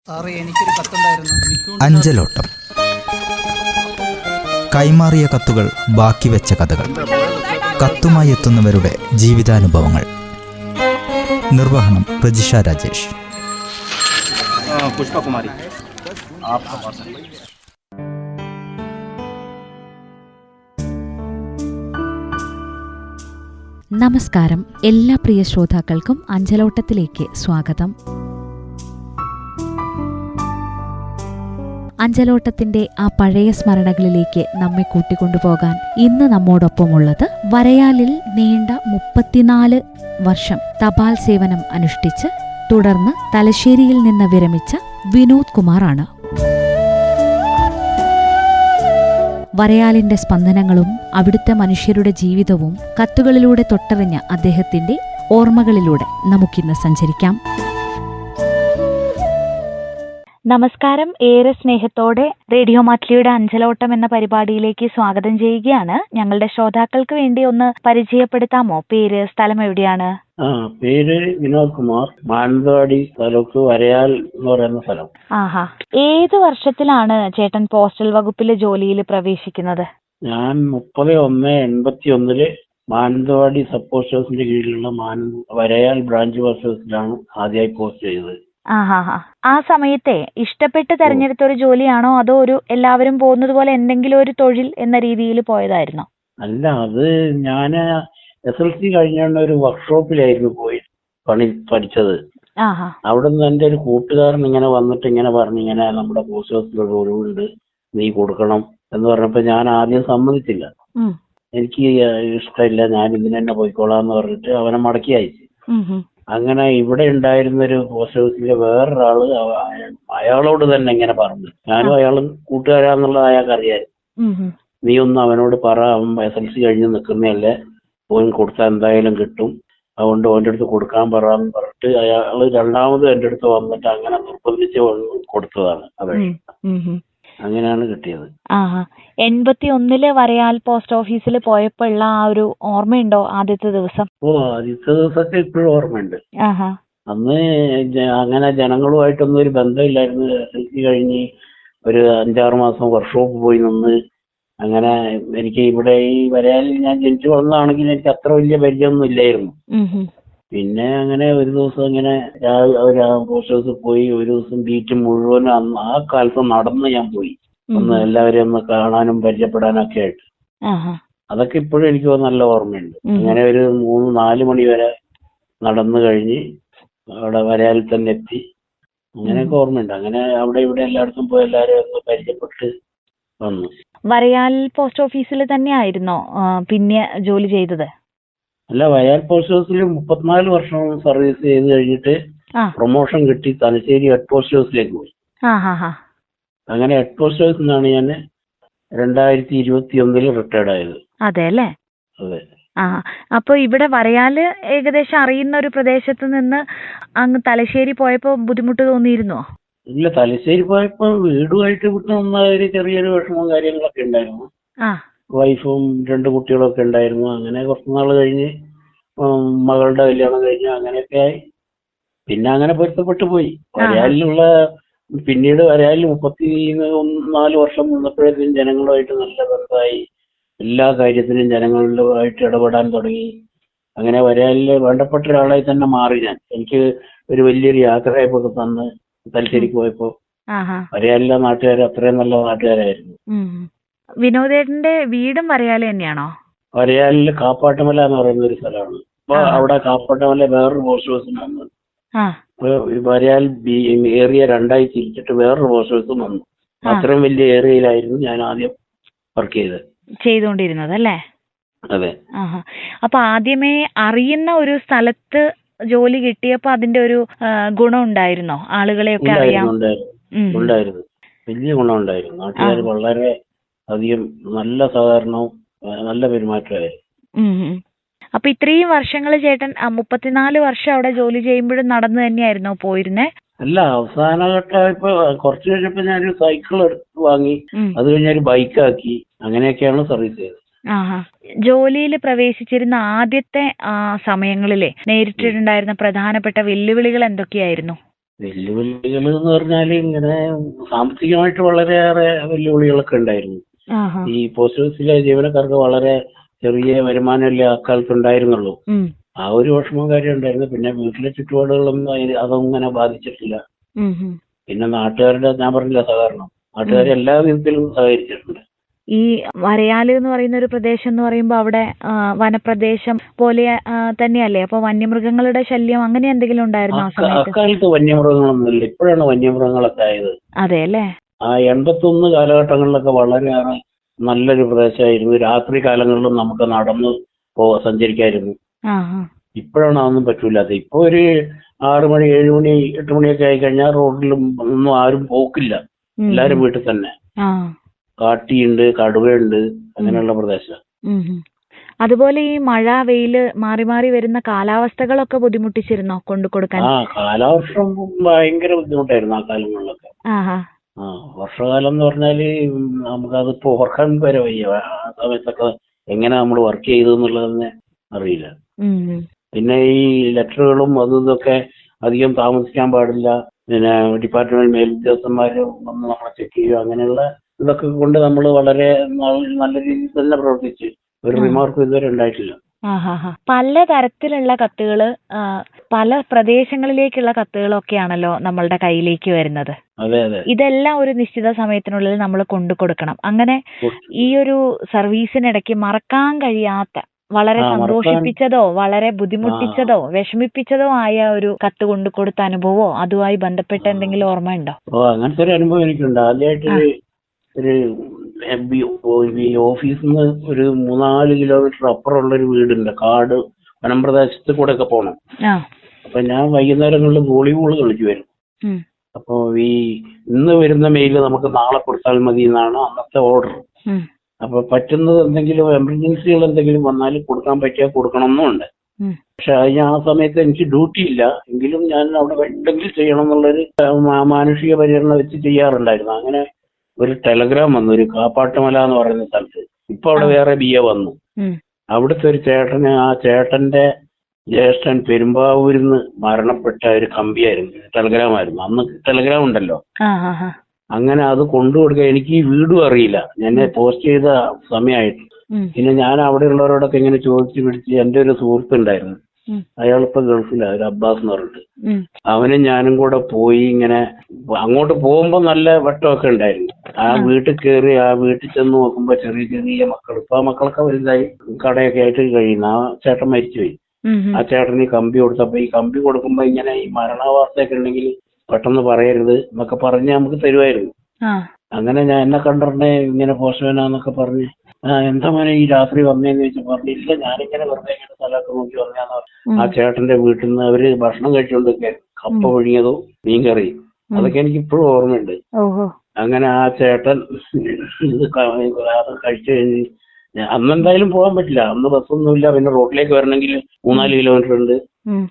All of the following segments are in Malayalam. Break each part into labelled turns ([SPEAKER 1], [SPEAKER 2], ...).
[SPEAKER 1] സാറേ, എനിക്കൊരു കത്തുണ്ടായിരുന്നു.
[SPEAKER 2] അഞ്ചലോട്ടം. കൈമാറിയ കത്തുകൾ, ബാക്കി വെച്ച കഥകൾ, കത്തുമായി എത്തുന്നവരുടെ ജീവിതാനുഭവങ്ങൾ. നിർവഹണം പ്രജിഷ രാജേഷ്.
[SPEAKER 3] പുഷ്പകുമാരി.
[SPEAKER 4] നമസ്കാരം. എല്ലാ പ്രിയ ശ്രോതാക്കൾക്കും അഞ്ചലോട്ടത്തിലേക്ക് സ്വാഗതം. അഞ്ചലോട്ടത്തിന്റെ ആ പഴയ സ്മരണകളിലേക്ക് നമ്മെ കൂട്ടിക്കൊണ്ടുപോകാൻ ഇന്ന് നമ്മോടൊപ്പമുള്ളത് വരയാലിൽ നീണ്ട 34 വർഷം തപാൽ സേവനം അനുഷ്ഠിച്ച് തുടർന്ന് തലശ്ശേരിയിൽ നിന്ന് വിരമിച്ച വിനോദ് കുമാർ ആണ്. വരയാലിന്റെ സ്പന്ദനങ്ങളും അവിടുത്തെ മനുഷ്യരുടെ ജീവിതവും കത്തുകളിലൂടെ തൊട്ടറിഞ്ഞ അദ്ദേഹത്തിന്റെ ഓർമ്മകളിലൂടെ നമുക്കിന്ന് സഞ്ചരിക്കാം. നമസ്കാരം. ഏറെ സ്നേഹത്തോടെ റേഡിയോ മാറ്റ്ലിയുടെ അഞ്ചലോട്ടം എന്ന പരിപാടിയിലേക്ക് സ്വാഗതം ചെയ്യുകയാണ്. ഞങ്ങളുടെ ശ്രോതാക്കൾക്ക് വേണ്ടി ഒന്ന് പരിചയപ്പെടുത്താമോ? പേര്, സ്ഥലം എവിടെയാണ്?
[SPEAKER 3] പേര് വിനോദ് കുമാർ, മാനന്തവാടി താലൂക്ക്, വരയാൽ എന്ന് പറയുന്ന സ്ഥലം.
[SPEAKER 4] ആഹാ. ഏത് വർഷത്തിലാണ് ചേട്ടൻ പോസ്റ്റൽ വകുപ്പിൽ ജോലിയിൽ പ്രവേശിക്കുന്നത്?
[SPEAKER 3] ഞാൻ 30/1/81 മാനന്തവാടി സബ് പോസ്റ്റ് ഓഫീസിന്റെ കീഴിലുള്ള വരയാൽ ബ്രാഞ്ച് പോസ്റ്റ് ഓഫീസിലാണ് ആദ്യമായി പോസ്റ്റ് ചെയ്തത്.
[SPEAKER 4] ആഹാ. ആ സമയത്തെ ഇഷ്ടപ്പെട്ട് തെരഞ്ഞെടുത്ത ഒരു ജോലിയാണോ, അതോ ഒരു എല്ലാവരും പോകുന്നത് പോലെ എന്തെങ്കിലും ഒരു തൊഴിൽ എന്ന രീതിയിൽ പോയതായിരുന്നോ?
[SPEAKER 3] അല്ല, അത് ഞാൻ SLC കഴിഞ്ഞ ഒരു വർക്ക്ഷോപ്പിലായിരുന്നു പോയി പഠിച്ചത്. അവിടെ നിന്ന് എൻ്റെ ഒരു കൂട്ടുകാരൻ ഇങ്ങനെ വന്നിട്ട് ഇങ്ങനെ പറഞ്ഞു, ഇങ്ങനെ നമ്മുടെ പോസ്റ്റ് ഓഫീസിൽ ഒരു ഒഴിവുണ്ട്, നീ കൊടുക്കണം എന്ന് പറഞ്ഞപ്പോ ഞാൻ ആദ്യം സമ്മതിച്ചില്ല. എനിക്ക് ഇഷ്ടമില്ല, ഞാൻ ഇതിന് തന്നെ പോയിക്കോളാന്ന് പറഞ്ഞിട്ട് അവനെ മടക്കി അയച്ചു. അങ്ങനെ ഇവിടെ ഉണ്ടായിരുന്നൊരു പോസ്റ്റ് ഓഫീസിലെ വേറൊരാള് അയാളോട് തന്നെ ഇങ്ങനെ പറഞ്ഞു, ഞാനും അയാളും കൂട്ടുകാരാന്നുള്ളത് അയാൾക്ക് അറിയായിരുന്നു. നീ ഒന്ന് അവനോട് പറ, അവൻ SLC കഴിഞ്ഞ് നിൽക്കുന്നതല്ലേ, ഓൻ കൊടുത്താൽ എന്തായാലും കിട്ടും, അതുകൊണ്ട് ഓൻ്റെ അടുത്ത് കൊടുക്കാൻ പറയാന്ന് പറഞ്ഞിട്ട് അയാള് രണ്ടാമത് എൻ്റെ അടുത്ത് വന്നിട്ട് അങ്ങനെ നിർബന്ധിച്ച് കൊടുത്തതാണ്. അതെ, അങ്ങനെയാണ് കിട്ടിയത്.
[SPEAKER 4] 81 വരയാൽ പോസ്റ്റ് ഓഫീസിൽ പോയപ്പോഴുള്ള ആ ഒരു ഓർമ്മയുണ്ടോ ആദ്യത്തെ ദിവസം?
[SPEAKER 3] ആദ്യത്തെ ദിവസത്തെ ഇപ്പോഴും ഓർമ്മയുണ്ട്. അന്ന് അങ്ങനെ ജനങ്ങളുമായിട്ടൊന്നും ഒരു ബന്ധമില്ലായിരുന്നു. SLC കഴിഞ്ഞ് ഒരു 5-6 മാസം വർക്ക്ഷോപ്പ് പോയി നിന്ന്, അങ്ങനെ എനിക്ക് ഇവിടെ ഈ വരയാലിൽ ഞാൻ ജനിച്ചു വളർന്നതാണെങ്കിൽ എനിക്ക് അത്ര വലിയ പരിചയമൊന്നും ഇല്ലായിരുന്നു. പിന്നെ അങ്ങനെ ഒരു ദിവസം ഇങ്ങനെ പോസ്റ്റ് ഓഫീസിൽ പോയി, ഒരു ദിവസം ബീറ്റ് മുഴുവൻ ആ കാലത്ത് നടന്ന് ഞാൻ പോയി, ഒന്ന് എല്ലാവരെയും ഒന്ന് കാണാനും പരിചയപ്പെടാനൊക്കെ ആയിട്ട്. അതൊക്കെ ഇപ്പോഴും എനിക്ക് നല്ല ഓർമ്മയുണ്ട്. അങ്ങനെ ഒരു 3-4 മണി വരെ നടന്നു കഴിഞ്ഞ് അവിടെ വരയാലിൽ തന്നെ എത്തി. അങ്ങനെയൊക്കെ ഓർമ്മയുണ്ട്. അങ്ങനെ അവിടെ ഇവിടെ എല്ലായിടത്തും പോയി എല്ലാവരെയും ഒന്ന് പരിചയപ്പെട്ട് വന്നു.
[SPEAKER 4] വരയാൽ പോസ്റ്റ് ഓഫീസിൽ തന്നെയായിരുന്നോ പിന്നെ ജോലി ചെയ്തത്?
[SPEAKER 3] അല്ല, വരയാൽ പോസ്റ്റ് ഓഫീസിൽ 34 വർഷം സർവീസ് ചെയ്ത് കഴിഞ്ഞിട്ട് പ്രൊമോഷൻ കിട്ടി തലശ്ശേരി ഹെഡ് പോസ്റ്റ് ഓഫീസിലേക്ക് പോയി. അങ്ങനെ ഹെഡ് പോസ്റ്റ് ഓഫീസിൽ നിന്നാണ് ഞാൻ 2021 റിട്ടയർഡ് ആയത്.
[SPEAKER 4] അതെ അല്ലേ?
[SPEAKER 3] അതെ.
[SPEAKER 4] അപ്പൊ ഇവിടെ വരയാല് ഏകദേശം അറിയുന്ന ഒരു പ്രദേശത്ത് നിന്ന് അങ്ങ് തലശ്ശേരി പോയപ്പോ ബുദ്ധിമുട്ട് തോന്നിയിരുന്നോ?
[SPEAKER 3] ഇല്ല, തലശ്ശേരി പോയപ്പോ വീടുമായിട്ട് വിട്ടുന്ന ഒരു ചെറിയൊരു വിഷമവും കാര്യങ്ങളൊക്കെ ഉണ്ടായിരുന്നു. വൈഫും 2 കുട്ടികളൊക്കെ ഉണ്ടായിരുന്നു. അങ്ങനെ കുറച്ച് നാൾ കഴിഞ്ഞ് മകളുടെ കല്യാണം കഴിഞ്ഞ് അങ്ങനെയൊക്കെ ആയി. പിന്നെ അങ്ങനെ പൊരുത്തപ്പെട്ടു പോയി. വരയാലിലുള്ള പിന്നീട് വരയാലിൽ 34 വർഷം നിന്നപ്പോഴേക്കും ജനങ്ങളുമായിട്ട് നല്ല ബന്ധമായി. എല്ലാ കാര്യത്തിനും ജനങ്ങളുമായിട്ട് ഇടപെടാൻ തുടങ്ങി. അങ്ങനെ വരയാലില് വേണ്ടപ്പെട്ട ഒരാളായി തന്നെ മാറി ഞാൻ. എനിക്ക് ഒരു വലിയൊരു യാത്രയപ്പൊക്കെ തന്ന് തലശ്ശേരിക്ക് പോയപ്പോ വരയാലിലെ നാട്ടുകാർ അത്രയും നല്ല നാട്ടുകാരായിരുന്നു.
[SPEAKER 4] വിനോദേട്ടന്റെ വീടും വരയാല് തന്നെയാണോ?
[SPEAKER 3] വരയാലില് കാപ്പാട്ടുമല എന്ന് പറയുന്ന ഒരു സ്ഥലമാണ്. അപ്പൊ അവിടെ കാപ്പാട്ടുമല വേറൊരു പോസ്റ്റ് ഓഫീസിന് വന്നു. വരയാൽ ഏരിയ 2ആയി തിരിച്ചിട്ട് വേറൊരു പോസ്റ്റ് ഓഫീസും വന്നു. അത്രയും വലിയ ഏരിയയിലായിരുന്നു ഞാൻ ആദ്യം വർക്ക്
[SPEAKER 4] ചെയ്തുകൊണ്ടിരുന്നത് അല്ലേ?
[SPEAKER 3] അതെ.
[SPEAKER 4] അപ്പൊ ആദ്യമേ അറിയുന്ന ഒരു സ്ഥലത്ത് ജോലി കിട്ടിയപ്പോ അതിന്റെ ഒരു ഗുണം ഉണ്ടായിരുന്നോ? ആളുകളെയൊക്കെ അറിയാം.
[SPEAKER 3] ഉണ്ടായിരുന്നു, വലിയ ഗുണം ഉണ്ടായിരുന്നു. നാട്ടുകാർ വളരെ അധികം നല്ല സഹകരണവും നല്ല പെരുമാറ്റമായിരുന്നു.
[SPEAKER 4] അപ്പൊ ഇത്രയും വർഷങ്ങൾ ചേട്ടൻ 34 വർഷം അവിടെ ജോലി ചെയ്യുമ്പോഴും നടന്നു തന്നെയായിരുന്നോ പോയിരുന്നേ?
[SPEAKER 3] അല്ല, അവസാന ഘട്ടമായപ്പോ കുറച്ച് കഴിഞ്ഞപ്പോ ഞാനൊരു സൈക്കിൾ എടുത്ത് വാങ്ങി, അത് കഴിഞ്ഞൊരു ബൈക്കാക്കി, അങ്ങനെയൊക്കെയാണ് സർവീസ് ചെയ്തത്.
[SPEAKER 4] ജോലിയിൽ പ്രവേശിച്ചിരുന്ന ആദ്യത്തെ സമയങ്ങളിലെ നേരിട്ടിട്ടുണ്ടായിരുന്ന പ്രധാനപ്പെട്ട വെല്ലുവിളികൾ എന്തൊക്കെയായിരുന്നു?
[SPEAKER 3] വെല്ലുവിളികൾ എന്ന് പറഞ്ഞാല് ഇങ്ങനെ സാമ്പത്തികമായിട്ട് വളരെയേറെ വെല്ലുവിളികളൊക്കെ ഉണ്ടായിരുന്നു. ഈ പോസ്റ്റ് ഓഫീസിലെ ജീവനക്കാർക്ക് വളരെ ചെറിയ വരുമാനമല്ലേ അക്കാലത്ത് ഉണ്ടായിരുന്നുള്ളൂ. ആ ഒരു വിഷമം കാര്യം ഉണ്ടായിരുന്നു. പിന്നെ വീട്ടിലെ ചുറ്റുപാടുകളൊന്നും അതങ്ങനെ ബാധിച്ചിട്ടില്ല. പിന്നെ നാട്ടുകാരുടെ, ഞാൻ പറഞ്ഞില്ല, സഹകരണം. നാട്ടുകാർ എല്ലാ വിധത്തിലും സഹകരിച്ചിട്ടുണ്ട്.
[SPEAKER 4] ഈ വരയാല് എന്ന് പറയുന്ന ഒരു പ്രദേശം എന്ന് പറയുമ്പോൾ അവിടെ വനപ്രദേശം പോലെ തന്നെയല്ലേ? അപ്പൊ വന്യമൃഗങ്ങളുടെ ശല്യം അങ്ങനെ എന്തെങ്കിലും ഉണ്ടായിരുന്നോ ആ സമയത്ത്?
[SPEAKER 3] അക്കാലത്ത് വന്യമൃഗങ്ങളൊന്നുമില്ല. ഇപ്പോഴാണ് വന്യമൃഗങ്ങളൊക്കെ ആയത്.
[SPEAKER 4] അതെ അല്ലേ?
[SPEAKER 3] ആ 81 കാലഘട്ടങ്ങളിലൊക്കെ വളരെയേറെ നല്ലൊരു പ്രദേശമായിരുന്നു. രാത്രി കാലങ്ങളിലും നമുക്ക് നടന്ന് സഞ്ചരിക്കായിരുന്നു. ഇപ്പോഴാണ് അതൊന്നും പറ്റൂലാത്ത. ഇപ്പൊ ഒരു 6 മണി 7 മണി 8 മണിയൊക്കെ ആയി കഴിഞ്ഞാൽ റോഡിലും ഒന്നും ആരും പോക്കില്ല. എല്ലാരും വീട്ടിൽ തന്നെ. കാട്ടിയുണ്ട്, കടുവയുണ്ട്, അങ്ങനെയുള്ള പ്രദേശം.
[SPEAKER 4] അതുപോലെ ഈ മഴ വെയില് മാറി മാറി വരുന്ന കാലാവസ്ഥകളൊക്കെ ബുദ്ധിമുട്ടിച്ചിരുന്നോ കൊണ്ടുകൊടുക്കാൻ?
[SPEAKER 3] കാലവർഷം ഭയങ്കര ബുദ്ധിമുട്ടായിരുന്നു ആ കാലങ്ങളിലൊക്കെ. വർഷകാലം എന്ന് പറഞ്ഞാല് നമുക്കതിപ്പോ ഓർക്കാൻ വരെ വയ്യ. ആ സമയത്തൊക്കെ എങ്ങനെ നമ്മൾ വർക്ക് ചെയ്തു എന്നുള്ളതെന്ന് അറിയില്ല. പിന്നെ ഈ ലെറ്ററുകളും അതും ഇതൊക്കെ അധികം താമസിക്കാൻ പാടില്ല. പിന്നെ ഡിപ്പാർട്ട്മെന്റ് മേലുദ്യോഗസ്ഥന്മാര് വന്ന് നമ്മളെ ചെക്ക് ചെയ്യുക, അങ്ങനെയുള്ള ഇതൊക്കെ കൊണ്ട് നമ്മൾ വളരെ നല്ല രീതിയിൽ തന്നെ പ്രവർത്തിച്ച് ഒരു റിമാർക്കും ഇതുവരെ ഉണ്ടായിട്ടില്ല.
[SPEAKER 4] പല തരത്തിലുള്ള കത്തുകള്, പല പ്രദേശങ്ങളിലേക്കുള്ള കത്തുകളൊക്കെയാണല്ലോ നമ്മളുടെ കയ്യിലേക്ക് വരുന്നത്.
[SPEAKER 3] അതെ അതെ.
[SPEAKER 4] ഇതെല്ലാം ഒരു നിശ്ചിത സമയത്തിനുള്ളിൽ നമ്മൾ കൊണ്ടു കൊടുക്കണം. അങ്ങനെ ഈ ഒരു സർവീസിനിടയ്ക്ക് മറക്കാൻ കഴിയാത്ത, വളരെ സന്തോഷിപ്പിച്ചതോ വളരെ ബുദ്ധിമുട്ടിച്ചതോ വിഷമിപ്പിച്ചതോ ആയ ഒരു കത്ത് കൊണ്ടു കൊടുത്ത അനുഭവമോ അതുമായി ബന്ധപ്പെട്ട എന്തെങ്കിലും ഓർമ്മയുണ്ടോ?
[SPEAKER 3] അങ്ങനത്തെ ഒരു അനുഭവം എനിക്കുണ്ട്. ആദ്യമായിട്ട് ഒരു ഓഫീസിൽ നിന്ന് ഒരു 3-4 കിലോമീറ്റർ അപ്പുറമുള്ള ഒരു വീടുണ്ട്. കാട് വനംപ്രദേശത്ത് കൂടെ ഒക്കെ പോകണം. അപ്പൊ ഞാൻ വൈകുന്നേരങ്ങളിൽ വോളിബോൾ കളിച്ചു വരും. അപ്പൊ ഇന്ന് വരുന്ന മെയില് നമുക്ക് നാളെ കൊടുത്താൽ മതി എന്നാണ് അന്നത്തെ ഓർഡർ. അപ്പൊ പറ്റുന്നത് എന്തെങ്കിലും എമർജൻസികൾ എന്തെങ്കിലും വന്നാൽ കൊടുക്കാൻ പറ്റിയാൽ കൊടുക്കണമെന്നുണ്ട്. പക്ഷെ അതിന് ആ സമയത്ത് എനിക്ക് ഡ്യൂട്ടി ഇല്ല. എങ്കിലും ഞാൻ അവിടെ എന്തെങ്കിലും ചെയ്യണം എന്നുള്ളൊരു മാനുഷിക പരിഗണന വെച്ച് ചെയ്യാറുണ്ടായിരുന്നു. അങ്ങനെ ഒരു ടെലഗ്രാം വന്നു, ഒരു കാപ്പാട്ടുമല എന്ന് പറയുന്ന സ്ഥലത്ത്. ഇപ്പൊ അവിടെ വേറെ BA വന്നു. അവിടുത്തെ ഒരു ചേട്ടന്, ആ ചേട്ടന്റെ ജ്യേഷ്ഠൻ പെരുമ്പാവൂരിൽ നിന്ന് മരണപ്പെട്ട ഒരു കമ്പിയായിരുന്നു, ടെലഗ്രാമായിരുന്നു. അന്ന് ടെലഗ്രാം ഉണ്ടല്ലോ. അങ്ങനെ അത് കൊണ്ടുകൊടുക്കുക. എനിക്ക് ഈ വീടും അറിയില്ല, ഞാൻ പോസ്റ്റ് ചെയ്ത സമയമായിട്ട്. പിന്നെ ഞാൻ അവിടെ ഉള്ളവരോടൊക്കെ ഇങ്ങനെ ചോദിച്ചു പിടിച്ച്, എന്റെ ഒരു സുഹൃത്തുണ്ടായിരുന്നു, അയാളിപ്പോ ഗൾഫിലാണ്, ഒരു അബ്ബാസ് എന്ന് പറഞ്ഞിട്ട്. അവനും ഞാനും കൂടെ പോയി. ഇങ്ങനെ അങ്ങോട്ട് പോകുമ്പോ നല്ല വെട്ടമൊക്കെ ഉണ്ടായിരുന്നു. ആ വീട്ടിൽ കയറി ആ വീട്ടിൽ ചെന്ന് നോക്കുമ്പോ ചെറിയ ചെറിയ മക്കൾ, ഇപ്പൊ ആ മക്കളൊക്കെ വലുതായി കടയൊക്കെ ആയിട്ട് കഴിയുന്നു. ആ ചേട്ടൻ മരിച്ചുപോയി. ആ ചേട്ടന് ഈ കമ്പി കൊടുത്തപ്പോ, ഈ കമ്പി കൊടുക്കുമ്പോ ഇങ്ങനെ ഈ മരണവാർത്തയൊക്കെ ഉണ്ടെങ്കിൽ പെട്ടെന്ന് പറയരുത് എന്നൊക്കെ പറഞ്ഞ് നമുക്ക് തരുമായിരുന്നു. അങ്ങനെ ഞാൻ എന്നെ കണ്ടിട്ടുണ്ടെ ഇങ്ങനെ പോസ്റ്റ്മാനാന്നൊക്കെ പറഞ്ഞ്, എന്താ മോനെ ഈ രാത്രി വന്നേന്ന് ചോദിച്ചു. പറഞ്ഞില്ല, ഞാനിങ്ങനെ വെറുതെ ഇങ്ങനെ സ്ഥലമൊക്കെ നോക്കി വന്നേന്ന് പറഞ്ഞു. ആ ചേട്ടന്റെ വീട്ടിൽ നിന്ന് അവര് ഭക്ഷണം കഴിച്ചുകൊണ്ടൊക്കെ, കപ്പ പുഴുങ്ങിയതും മീൻകറി, അതൊക്കെ എനിക്ക് ഇപ്പോഴും ഓർമ്മയുണ്ട്. അങ്ങനെ ആ ചേട്ടൻ ഇത് കഴിച്ചു കഴിഞ്ഞ്, അന്നെന്തായാലും പോകാൻ പറ്റില്ല, അന്ന് ബസ്സൊന്നുമില്ല. പിന്നെ റോഡിലേക്ക് വരണമെങ്കിൽ 3-4 കിലോമീറ്റർ ഉണ്ട്.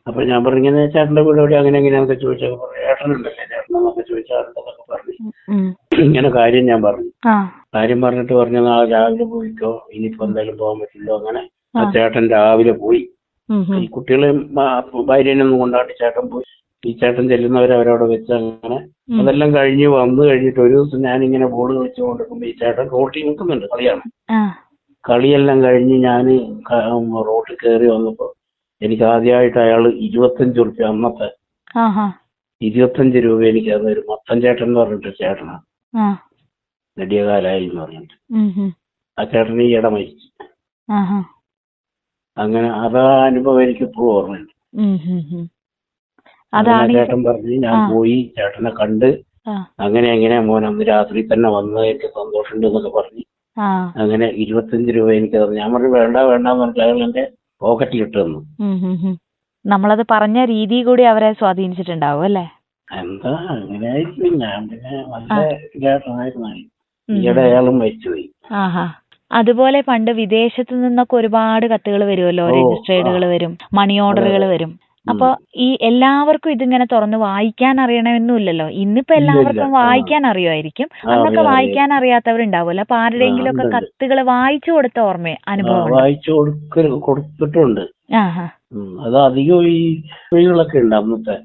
[SPEAKER 3] അപ്പൊ ഞാൻ പറഞ്ഞിങ്ങനെ ചേട്ടന്റെ വീട് എവിടെ, അങ്ങനെ എങ്ങനെയാന്നൊക്കെ ചോദിച്ചപ്പോ ചേട്ടനുണ്ടല്ലേ, ചേട്ടനെന്നൊക്കെ ചോദിച്ചാറുണ്ടെന്നൊക്കെ പറഞ്ഞു. ഇങ്ങനെ കാര്യം ഞാൻ പറഞ്ഞു. കാര്യം പറഞ്ഞിട്ട് പറഞ്ഞു, നാളെ രാവിലെ പോയിക്കോ, ഇനിയിപ്പോ എന്തായാലും പോകാൻ പറ്റില്ലോ. അങ്ങനെ ആ ചേട്ടൻ രാവിലെ പോയി. ഈ കുട്ടികളെയും ഭാര്യനെയൊന്നും കൊണ്ടാട്ടി ചേട്ടൻ പോയി. ഈ ചേട്ടൻ ചെല്ലുന്നവരവരവിടെ വെച്ച് അങ്ങനെ അതെല്ലാം കഴിഞ്ഞ് വന്നു കഴിഞ്ഞിട്ട് ഒരു ദിവസം ഞാനിങ്ങനെ ബോൾ കളിച്ചു കൊണ്ടിരിക്കുമ്പോ ഈ ചേട്ടൻ റോട്ടിൽ നിൽക്കുന്നുണ്ട്, കളിയാണ്. കളിയെല്ലാം കഴിഞ്ഞ് ഞാൻ റോട്ടിൽ കയറി വന്നപ്പോ എനിക്ക് ആദ്യമായിട്ട് അയാൾ 25 രൂപ, അന്നത്തെ 25 രൂപ എനിക്ക് അതൊരു മത്തൻ ചേട്ടൻ എന്ന് പറഞ്ഞിട്ട് ചേട്ടനാണ്, നെടിയകാലായി എന്ന് പറഞ്ഞിട്ട്. ആ ചേട്ടന് ഈ ഇട മരിച്ചു. അങ്ങനെ അതാ അനുഭവം എനിക്ക് ഇപ്പോഴും ഓർമ്മയുണ്ട്. ചേട്ടൻ പറഞ്ഞു, ഞാൻ പോയി ചേട്ടനെ കണ്ട്, അങ്ങനെ മോൻ അന്ന് രാത്രി തന്നെ വന്നത് എനിക്ക് സന്തോഷമുണ്ട് എന്നൊക്കെ പറഞ്ഞു. അങ്ങനെ 25 രൂപ എനിക്ക് തന്നു. ഞാൻ പറഞ്ഞു വേണ്ടെന്ന് പറഞ്ഞിട്ട് അയാൾ എന്റെ പോക്കറ്റിൽ ഇട്ട് തന്നു.
[SPEAKER 4] നമ്മളത് പറഞ്ഞ രീതി കൂടി അവരെ സ്വാധീനിച്ചിട്ടുണ്ടാവും അല്ലേ?
[SPEAKER 3] എന്താ അങ്ങനെ ആയിരിക്കും. ഞാൻ പിന്നെ നല്ല ചേട്ടനായിരുന്നു. ഈയിടെ അയാളും മരിച്ചുപോയി.
[SPEAKER 4] അതുപോലെ പണ്ട് വിദേശത്ത് നിന്നൊക്കെ ഒരുപാട് കത്തുകൾ വരുമല്ലോ, രജിസ്ട്രേഡുകൾ വരും, മണി ഓർഡറുകൾ വരും. അപ്പൊ ഈ എല്ലാവർക്കും ഇതിങ്ങനെ തുറന്ന് വായിക്കാൻ അറിയണമെന്നില്ലല്ലോ. ഇന്നിപ്പോ എല്ലാവർക്കും വായിക്കാൻ അറിയുമായിരിക്കും, അന്നൊക്കെ വായിക്കാൻ അറിയാത്തവരുണ്ടാവുമല്ലോ. അപ്പൊ ആരുടെയെങ്കിലും ഒക്കെ കത്തുകൾ വായിച്ചു കൊടുത്ത ഓർമ്മ അനുഭവം
[SPEAKER 3] വായിച്ചു കൊടുത്തിട്ടുണ്ട്. അത് അധികം ഈ സ്ത്രീകളൊക്കെ ഉണ്ട് അന്നത്തെ.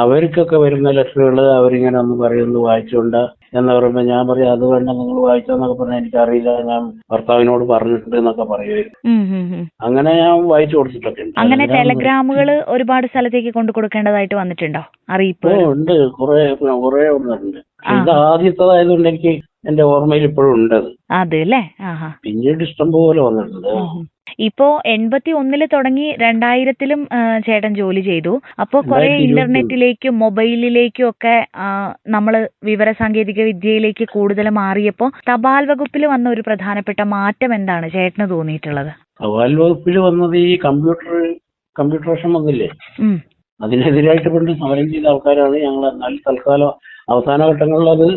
[SPEAKER 3] അവർക്കൊക്കെ വരുന്ന ലെറ്ററുകൾ അവരിങ്ങനെ ഒന്ന് പറയുന്നത് വായിച്ചുകൊണ്ട് എന്ന് പറയുമ്പോൾ ഞാൻ പറയും അത് വേണ്ട നിങ്ങൾ വായിച്ചോന്നൊക്കെ പറഞ്ഞാൽ എനിക്കറിയില്ല, ഞാൻ ഭർത്താവിനോട് പറഞ്ഞിട്ടുണ്ട് എന്നൊക്കെ പറയുമായിരുന്നു. അങ്ങനെ ഞാൻ വായിച്ചു കൊടുത്തിട്ടൊക്കെ ഉണ്ട്.
[SPEAKER 4] അങ്ങനെ ടെലഗ്രാമുകൾ ഒരുപാട് സ്ഥലത്തേക്ക് കൊണ്ടു കൊടുക്കേണ്ടതായിട്ട് വന്നിട്ടുണ്ടോ? അറിയിപ്പ്
[SPEAKER 3] ഉണ്ട്, കുറെ വന്നിട്ടുണ്ട്. ഇത് ആദ്യത്തേതായതുകൊണ്ട് എനിക്ക് എന്റെ ഓർമ്മയിൽ ഇപ്പോഴും ഉണ്ട് അത്.
[SPEAKER 4] അല്ലേ?
[SPEAKER 3] പിന്നീട് ഇഷ്ടം പോലെ വന്നിട്ടുണ്ട്.
[SPEAKER 4] ഇപ്പോ 81 തുടങ്ങി 2000 ചേട്ടൻ ജോലി ചെയ്തു. അപ്പോ കുറെ ഇന്റർനെറ്റിലേക്കും മൊബൈലിലേക്കും ഒക്കെ നമ്മള് വിവരസാങ്കേതിക വിദ്യയിലേക്ക് കൂടുതൽ മാറിയപ്പോ തപാൽ വകുപ്പിൽ വന്ന ഒരു പ്രധാനപ്പെട്ട മാറ്റം എന്താണ് ചേട്ടന് തോന്നിയിട്ടുള്ളത്?
[SPEAKER 3] തപാൽ വകുപ്പിൽ വന്നത് ഈ കമ്പ്യൂട്ടറേഷൻ വന്നില്ലേ, അതിനെതിരായിട്ട് പണ്ട് സമരം ചെയ്ത ആൾക്കാരാണ് ഞങ്ങൾ. എന്നാൽ തൽക്കാലം അവസാന ഘട്ടങ്ങളിൽ അത്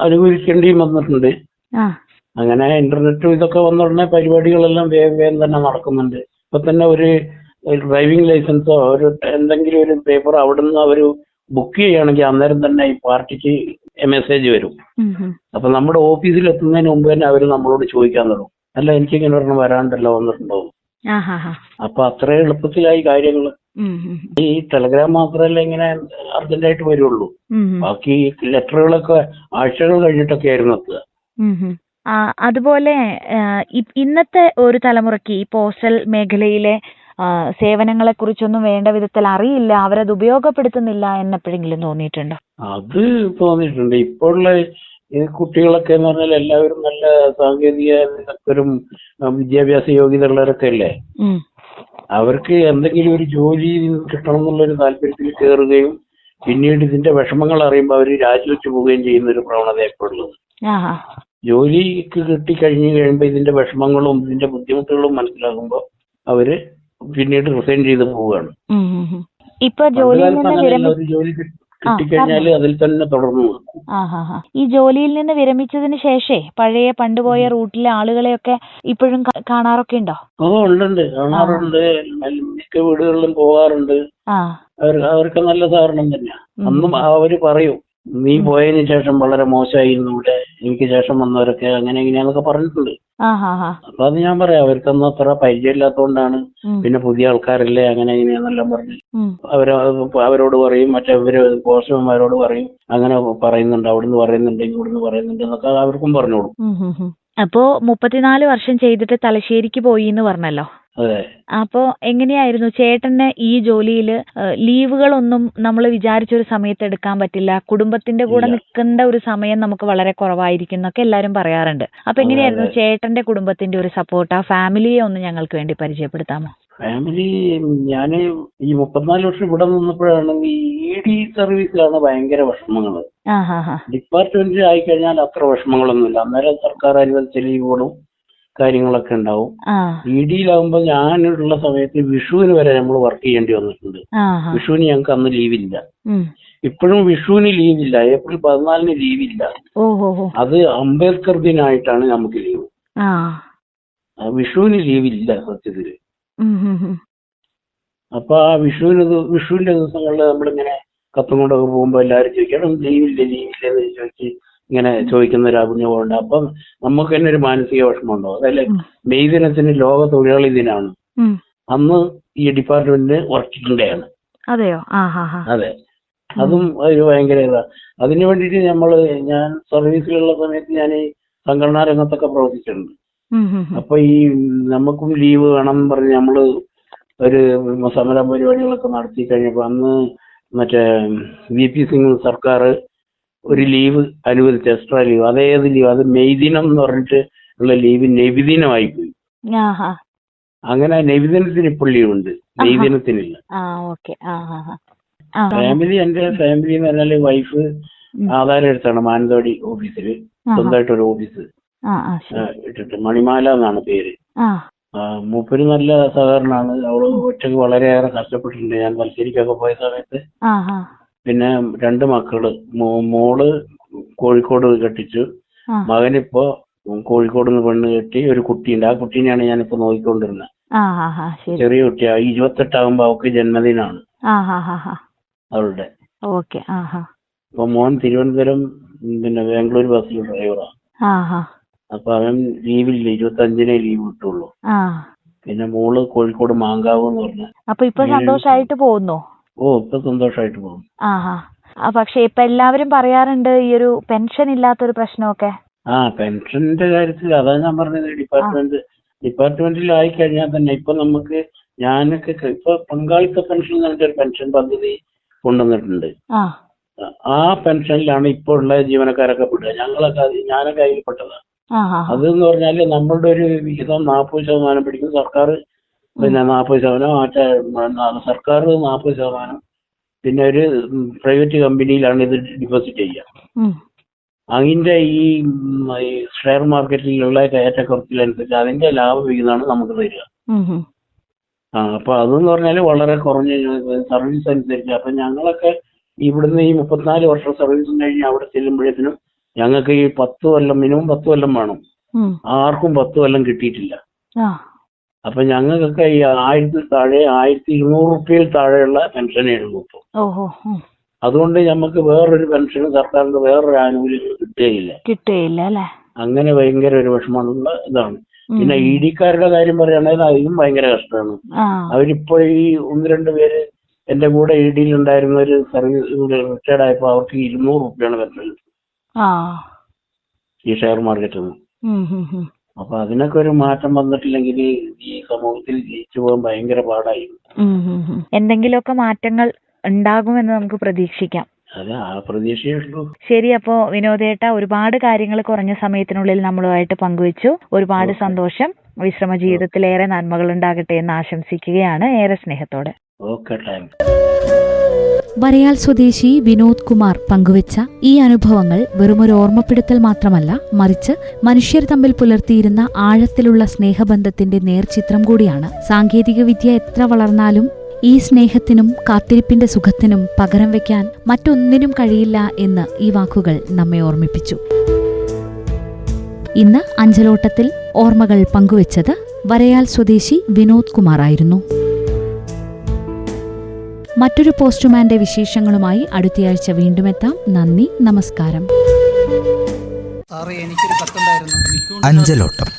[SPEAKER 3] അനുകൂലിക്കേണ്ടിയും വന്നിട്ടുണ്ട്. അങ്ങനെ ഇന്റർനെറ്റും ഇതൊക്കെ വന്ന ഉടനെ പരിപാടികളെല്ലാം വേഗം തന്നെ നടക്കുന്നുണ്ട്. ഇപ്പൊ തന്നെ ഒരു ഡ്രൈവിംഗ് ലൈസൻസോ ഒരു എന്തെങ്കിലും ഒരു പേപ്പർ അവിടെ നിന്ന് അവർ ബുക്ക് ചെയ്യുകയാണെങ്കിൽ അന്നേരം തന്നെ ഈ പാർട്ടിക്ക് മെസ്സേജ് വരും. അപ്പൊ നമ്മുടെ ഓഫീസിൽ എത്തുന്നതിന് മുമ്പ് തന്നെ അവർ നമ്മളോട് ചോദിക്കാൻ തുടങ്ങും, അല്ല എനിക്കിങ്ങനെ ഒരെണ്ണം വരാണ്ടല്ലോ, വന്നിട്ടുണ്ടോ. അപ്പൊ അത്ര എളുപ്പത്തിലായി കാര്യങ്ങൾ. ഈ ടെലഗ്രാം മാത്രമല്ല ഇങ്ങനെ അർജന്റായിട്ട് വരുള്ളൂ. ബാക്കി ലെറ്ററുകളൊക്കെ ആഴ്ചകൾ കഴിഞ്ഞിട്ടൊക്കെ ആയിരുന്നു എത്തുക.
[SPEAKER 4] അതുപോലെ ഇന്നത്തെ ഒരു തലമുറയ്ക്ക് ഈ പോസ്റ്റൽ മേഖലയിലെ സേവനങ്ങളെ കുറിച്ചൊന്നും വേണ്ട വിധത്തിൽ അറിയില്ല, അവരത് ഉപയോഗപ്പെടുത്തുന്നില്ല എന്നെപ്പോഴെങ്കിലും തോന്നിയിട്ടുണ്ടോ?
[SPEAKER 3] അത് തോന്നിയിട്ടുണ്ട്. ഇപ്പോഴുള്ള ഈ കുട്ടികളൊക്കെ എന്ന് പറഞ്ഞാൽ എല്ലാവരും നല്ല സാങ്കേതിക വിദഗ്ധരും വിദ്യാഭ്യാസ യോഗ്യതയുള്ളവരൊക്കെ അല്ലേ. അവർക്ക് എന്തെങ്കിലും ഒരു ജോലി കിട്ടണം എന്നുള്ളൊരു താല്പര്യത്തിൽ കയറുകയും പിന്നീട് ഇതിന്റെ വിഷമങ്ങൾ അറിയുമ്പോൾ അവർ രാജിവെച്ചു പോവുകയും ചെയ്യുന്ന ഒരു പ്രവണത എപ്പോഴുള്ളത്. ജോലിക്ക് കിട്ടിക്കഴിഞ്ഞു കഴിയുമ്പോൾ ഇതിന്റെ വിഷമങ്ങളും ഇതിന്റെ ബുദ്ധിമുട്ടുകളും മനസ്സിലാകുമ്പോൾ അവര് പിന്നീട് റിസൈൻ ചെയ്ത് പോവുകയാണ്.
[SPEAKER 4] ഇപ്പൊ
[SPEAKER 3] ഒരു ജോലി കിട്ടിക്കഴിഞ്ഞാൽ അതിൽ തന്നെ തുടർന്നു നിൽക്കും.
[SPEAKER 4] ഈ ജോലിയിൽ നിന്ന് വിരമിച്ചതിന് ശേഷേ പണ്ടുപോയ റൂട്ടിലെ ആളുകളെയൊക്കെ ഇപ്പോഴും കാണാറൊക്കെ ഉണ്ടോ?
[SPEAKER 3] ഉണ്ട്, കാണാറുണ്ട്. മിക്ക വീടുകളിലും പോകാറുണ്ട്. അവർക്ക് നല്ല സഹകരണം തന്നെയാണ്. അന്നും അവര് പറയും, നീ പോയതിനു ശേഷം വളരെ മോശമായിരുന്നു ഇവിടെ, എനിക്ക് ശേഷം വന്നവരൊക്കെ അങ്ങനെ ഇങ്ങനെയാന്നൊക്കെ പറഞ്ഞിട്ടുണ്ട്. അപ്പൊ അത് ഞാൻ പറയാം, അവർക്കൊന്നും അത്ര പരിചയമില്ലാത്തതുകൊണ്ടാണ്. പിന്നെ പുതിയ ആൾക്കാരല്ലേ അങ്ങനെ ഇങ്ങനെയാന്നെല്ലാം പറഞ്ഞു അവരോട് പറയും. മറ്റവര് പോസ്റ്റർമാരോട് പറയും, അങ്ങനെ പറയുന്നുണ്ട്, അവിടുന്ന് പറയുന്നുണ്ട്, ഇവിടുന്ന് പറയുന്നുണ്ട് എന്നൊക്കെ അവർക്കും പറഞ്ഞോളൂ.
[SPEAKER 4] അപ്പോ 34 വർഷം ചെയ്തിട്ട് തലശ്ശേരിക്ക് പോയി എന്ന് പറഞ്ഞല്ലോ. അപ്പോ എങ്ങനെയായിരുന്നു ചേട്ടന് ഈ ജോലിയിൽ ലീവുകളൊന്നും നമ്മൾ വിചാരിച്ചൊരു സമയത്ത് എടുക്കാൻ പറ്റില്ല, കുടുംബത്തിന്റെ കൂടെ നിൽക്കേണ്ട ഒരു സമയം നമുക്ക് വളരെ കുറവായിരിക്കും എന്നൊക്കെ എല്ലാരും പറയാറുണ്ട്. അപ്പൊ എങ്ങനെയായിരുന്നു ചേട്ടന്റെ കുടുംബത്തിന്റെ ഒരു സപ്പോർട്ട്? ആ ഫാമിലിയെ ഒന്ന് ഞങ്ങൾക്ക് വേണ്ടി പരിചയപ്പെടുത്താമോ?
[SPEAKER 3] ഫാമിലി, ഞാൻ ഈ 34 വർഷം ഇവിടെ നിന്നപ്പോഴാണ് ഈ ED സർവീസിലാണ് ഭയങ്കര വിഷമങ്ങൾ. ഡിപ്പാർട്ട്മെന്റിൽ ആയിക്കഴിഞ്ഞാൽ അത്ര വിഷമങ്ങളൊന്നുമില്ല. അന്നേരം സർക്കാർ അനുവദിച്ച ലീവുകളും കാര്യങ്ങളൊക്കെ ഉണ്ടാവും. ED-യിലാകുമ്പോൾ ഞാനുള്ള സമയത്ത് വിഷുവിന് വരെ നമ്മൾ വർക്ക് ചെയ്യേണ്ടി വന്നിട്ടുണ്ട്. വിഷുവിന് ഞങ്ങൾക്ക് അന്ന് ലീവില്ല. ഇപ്പോഴും വിഷുവിന് ലീവില്ല, ഏപ്രിൽ 14 ലീവില്ല. അത് അംബേദ്കർ ദിനായിട്ടാണ് നമുക്ക് ലീവ്. വിഷുവിന് ലീവില്ല സത്യത്തില്. അപ്പൊ ആ വിഷുവിന്റെ ദിവസങ്ങളിൽ നമ്മളിങ്ങനെ കത്തും കൊണ്ടൊക്കെ പോകുമ്പോ എല്ലാവരും ചോദിക്കണം ലീവില്ലേ എന്ന് ചോദിച്ച് ഇങ്ങനെ ചോദിക്കുന്ന ഒരു അഭിനയമുണ്ട്. അപ്പം നമുക്ക് തന്നെ ഒരു മാനസിക വിഷമമുണ്ടോ? അതല്ലേ, മെയ് ദിനത്തിന് ലോക തൊഴിലാളി ദിനമാണ്. അന്ന് ഈ ഡിപ്പാർട്ട്മെന്റിന് വർക്കിംഗ് ഡേ ആണ്. അതെ, അതും ഒരു ഭയങ്കര ഇതാ. അതിനു വേണ്ടിയിട്ട് ഞാൻ സർവീസിലുള്ള സമയത്ത് ഞാൻ ഈ സംഘടനാ രംഗത്തൊക്കെ പ്രവർത്തിച്ചിട്ടുണ്ട്. അപ്പൊ ഈ നമുക്കും ലീവ് വേണം പറഞ്ഞ് നമ്മള് ഒരു സമര പരിപാടികളൊക്കെ നടത്തി കഴിഞ്ഞപ്പോ അന്ന് മറ്റേ VP സിംഗ് സർക്കാർ ഒരു ലീവ് അനുവദിച്ച എക്സ്ട്രാ ലീവ്. അതേത് ലീവ്? അത് മെയ് ദിനം എന്ന് പറഞ്ഞിട്ട് ഉള്ള ലീവ് നബിദിനമായി പോയി. അങ്ങനെ നബിദിനത്തിന് ഇപ്പോൾ ലീവ് ഉണ്ട്, മെയ് ദിനത്തിനില്ല. ഫാമിലി, എന്റെ ഫാമിലി എന്ന് പറഞ്ഞാല് വൈഫ് ആധാരം എടുത്താണ് മാനന്തവാടി ഓഫീസില് സ്വന്തമായിട്ടൊരു ഓഫീസ് ഇട്ടിട്ട്, മണിമാല എന്നാണ് പേര്. മൂപ്പര് നല്ല സഹകരണമാണ്. അവള് ഒറ്റക്ക് വളരെയേറെ കഷ്ടപ്പെട്ടിട്ടുണ്ട് ഞാൻ മത്സരിക്കൊക്കെ പോയ സമയത്ത്. പിന്നെ 2 മക്കള്, മോള് കോഴിക്കോട് കെട്ടിച്ചു, മകനിപ്പോ കോഴിക്കോട് നിന്ന് പെണ്ണ് കെട്ടി, ഒരു കുട്ടിയുണ്ട്. ആ കുട്ടീനെയാണ് ഞാനിപ്പോ നോക്കിക്കൊണ്ടിരുന്നത്. ചെറിയ കുട്ടിയാ, 28 ആകുമ്പോ അവൾക്ക് ജന്മദിനാണ് അവളുടെ. അപ്പൊ മോൻ തിരുവനന്തപുരം പിന്നെ ബാംഗ്ലൂർ ബസ്സിൽ ഡ്രൈവറാണ്. അപ്പൊ അവൻ ലീവില്ല, 25-നേ ലീവ് കിട്ടുള്ളൂ. പിന്നെ മോള് കോഴിക്കോട് മാങ്കാവ് എന്ന് പറഞ്ഞ.
[SPEAKER 4] അപ്പൊ ഇപ്പൊ സന്തോഷായിട്ട് പോകുന്നു.
[SPEAKER 3] ഓ ഇപ്പൊ സന്തോഷമായിട്ട് പോകും.
[SPEAKER 1] ആഹാ. പക്ഷെ ഇപ്പൊ എല്ലാവരും പറയാറുണ്ട് ഈ ഒരു പെൻഷൻ ഇല്ലാത്തൊരു പ്രശ്നമൊക്കെ.
[SPEAKER 3] പെൻഷന്റെ കാര്യത്തിൽ അതാ ഞാൻ പറഞ്ഞത്. ഡിപ്പാർട്ട്മെന്റിലായി കഴിഞ്ഞാൽ തന്നെ ഇപ്പൊ നമുക്ക് ഞാനൊക്കെ ഇപ്പൊ പങ്കാളിത്ത പെൻഷൻ എന്ന് പറഞ്ഞൊരു പെൻഷൻ പദ്ധതി കൊണ്ടുവന്നിട്ടുണ്ട്. ആ പെൻഷനിലാണ് ഇപ്പോൾ ഉള്ള ജീവനക്കാരൊക്കെ പെടുക. ഞാനൊക്കെ അതിൽ പെട്ടതാണ്. അതെന്ന് പറഞ്ഞാല് നമ്മളുടെ ഒരു വിഹിതം 40% പിടിക്കും സർക്കാർ, പിന്നെ 40% സർക്കാർ 40%, പിന്നെ ഒരു പ്രൈവറ്റ് കമ്പനിയിലാണ് ഇത് ഡെപ്പോസിറ്റ് ചെയ്യുക. അതിന്റെ ഈ ഷെയർ മാർക്കറ്റിലുള്ള ഏറ്റക്കുറച്ചിലനുസരിച്ച് അതിന്റെ ലാഭവിഹിതമാണ് നമുക്ക് തരിക. അപ്പൊ അതെന്ന് പറഞ്ഞാല് വളരെ കുറഞ്ഞ സർവീസ് അനുസരിച്ച്. അപ്പൊ ഞങ്ങളൊക്കെ ഇവിടുന്ന് ഈ 34 വർഷം സർവീസും കഴിഞ്ഞ് അവിടെ ചെല്ലുമ്പോഴേക്കും ഞങ്ങൾക്ക് ഈ 10 കൊല്ലം മിനിമം 10 കൊല്ലം വേണം. ആർക്കും 10 കൊല്ലം കിട്ടിയിട്ടില്ല. അപ്പൊ ഞങ്ങൾക്കൊക്കെ ഈ 1000 താഴെ 1200 റുപ്യയിൽ താഴെയുള്ള പെൻഷനേ ഉള്ളൂ ഇപ്പൊ. അതുകൊണ്ട് നമുക്ക് വേറൊരു പെൻഷനും സർക്കാരിന്റെ വേറൊരു ആനുകൂല്യങ്ങൾ കിട്ടുകയില്ല അല്ലെ. അങ്ങനെ ഭയങ്കര ഒരു വിഷമമുള്ള ഇതാണ്. പിന്നെ ഇഡിക്കാരുടെ കാര്യം പറയുകയാണെങ്കിൽ അതിനും ഭയങ്കര കഷ്ടമാണ്. അവരിപ്പോ ഈ 1-2 പേര് എന്റെ കൂടെ ഇഡിയിൽ ഉണ്ടായിരുന്ന ഒരു സർവീസ് റിട്ടയർഡ് ആയപ്പോ അവർക്ക് 200 റുപ്യാണ് പെൻഷൻ ഈ ഷെയർ മാർക്കറ്റിൽ നിന്ന്. അപ്പൊ അതിനൊക്കെ ഒരു മാറ്റം വന്നിട്ടില്ലെങ്കിൽ ഈ സമൂഹത്തിൽ ജീവിച്ചു പോകാൻ ഭയങ്കര പാടായി.
[SPEAKER 1] എന്തെങ്കിലുമൊക്കെ മാറ്റങ്ങൾ ഉണ്ടാകുമെന്ന് നമുക്ക് പ്രതീക്ഷിക്കാം.
[SPEAKER 3] അതെ, ആ പ്രതീക്ഷയുള്ളൂ.
[SPEAKER 1] ശരി, അപ്പോ വിനോദേട്ട ഒരുപാട് കാര്യങ്ങൾ കുറഞ്ഞ സമയത്തിനുള്ളിൽ നമ്മളുമായിട്ട് പങ്കുവച്ചു. ഒരുപാട് സന്തോഷം. വിശ്രമ ജീവിതത്തിലേറെ നന്മകൾ ഉണ്ടാകട്ടെ എന്ന് ആശംസിക്കുകയാണ് ഏറെ സ്നേഹത്തോടെ.
[SPEAKER 3] Okay, thank.
[SPEAKER 4] വരയാൽ സ്വദേശി വിനോദ് കുമാർ പങ്കുവച്ച ഈ അനുഭവങ്ങൾ വെറുമൊരു ഓർമ്മപ്പെടുത്തൽ മാത്രമല്ല, മറിച്ച് മനുഷ്യർ തമ്മിൽ പുലർത്തിയിരുന്ന ആഴത്തിലുള്ള സ്നേഹബന്ധത്തിന്റെ നേർചിത്രം കൂടിയാണ്. സാങ്കേതികവിദ്യ എത്ര വളർന്നാലും ഈ സ്നേഹത്തിനും കാത്തിരിപ്പിന്റെ സുഖത്തിനും പകരം വയ്ക്കാൻ മറ്റൊന്നിനും കഴിയില്ല എന്ന് ഈ വാക്കുകൾ നമ്മെ ഓർമ്മിപ്പിച്ചു. ഇന്ന് അഞ്ചലോട്ടത്തിൽ ഓർമ്മകൾ പങ്കുവച്ചത് വരയാൽ സ്വദേശി വിനോദ് കുമാർ ആയിരുന്നു. മറ്റൊരു പോസ്റ്റ്മാന്റെ വിശേഷങ്ങളുമായി അടുത്തയാഴ്ച വീണ്ടുമെത്താം. നന്ദി, നമസ്കാരം.
[SPEAKER 2] അഞ്ചലോട്ടം.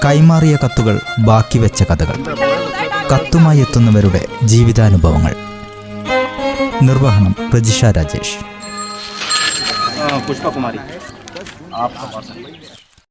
[SPEAKER 2] കൈമാറിയ കത്തുകൾ ബാക്കി വെച്ച കഥകൾ. കത്തുമായി എത്തുന്നവരുടെ ജീവിതാനുഭവങ്ങൾ. നിർവഹണം പ്രജിഷ രാജേഷ്.
[SPEAKER 5] പുഷ്പകുമാരി.